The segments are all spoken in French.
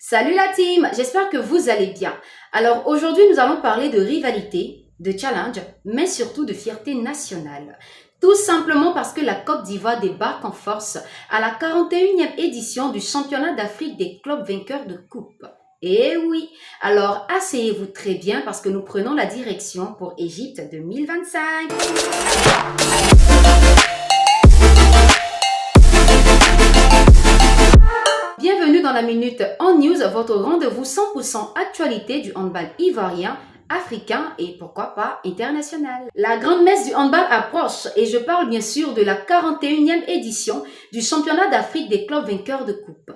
Salut la team, j'espère que vous allez bien. Alors aujourd'hui nous allons parler de rivalité, de challenge, mais surtout de fierté nationale. Tout simplement parce que la Côte d'Ivoire débarque en force à la 41e édition du championnat d'Afrique des clubs vainqueurs de coupe. Et oui, alors asseyez-vous très bien parce que nous prenons la direction pour Égypte 2025. Bienvenue dans la Minute en News, votre rendez-vous 100% actualité du handball ivoirien, africain et pourquoi pas international. La grande messe du handball approche et je parle bien sûr de la 41e édition du championnat d'Afrique des clubs vainqueurs de coupe.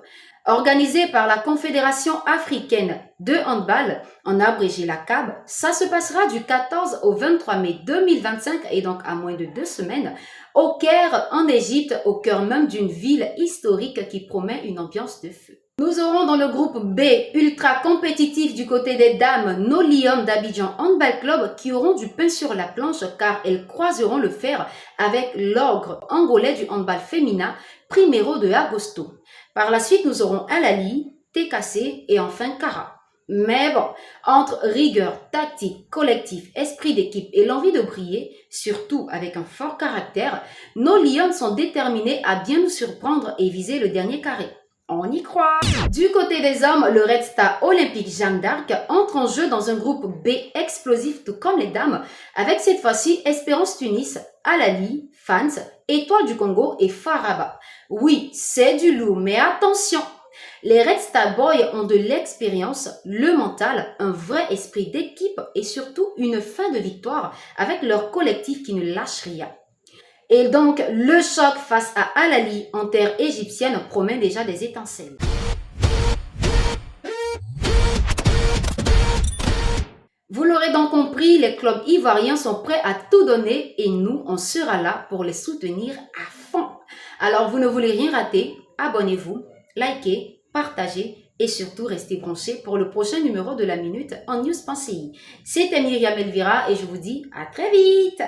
Organisé par la Confédération africaine de handball, en abrégé la CAB, ça se passera du 14 au 23 mai 2025 et donc à moins de 2 semaines au Caire, en Égypte, au cœur même d'une ville historique qui promet une ambiance de feu. Nous aurons dans le groupe B, ultra compétitif du côté des dames, nos Lions d'Abidjan Handball Club qui auront du pain sur la planche car elles croiseront le fer avec l'ogre angolais du handball féminin, Primero de Agosto. Par la suite, nous aurons Alali, TKC et enfin Kara. Mais bon, entre rigueur, tactique, collectif, esprit d'équipe et l'envie de briller, surtout avec un fort caractère, nos Lions sont déterminés à bien nous surprendre et viser le dernier carré. On y croit. Du côté des hommes, le Red Star Olympique Jeanne d'Arc entre en jeu dans un groupe B explosif tout comme les dames, avec cette fois-ci Espérance Tunis, Alali, Fans, Étoile du Congo et Faraba. Oui, c'est du lourd, mais attention! Les Red Star Boys ont de l'expérience, le mental, un vrai esprit d'équipe et surtout une fin de victoire avec leur collectif qui ne lâche rien. Et donc, le choc face à Alali en terre égyptienne promet déjà des étincelles. Vous l'aurez donc compris, les clubs ivoiriens sont prêts à tout donner et nous, on sera là pour les soutenir à fond. Alors, vous ne voulez rien rater, abonnez-vous, likez, partagez et surtout restez branchés pour le prochain numéro de la Minute en News.ci. C'était Myriam Elvira et je vous dis à très vite.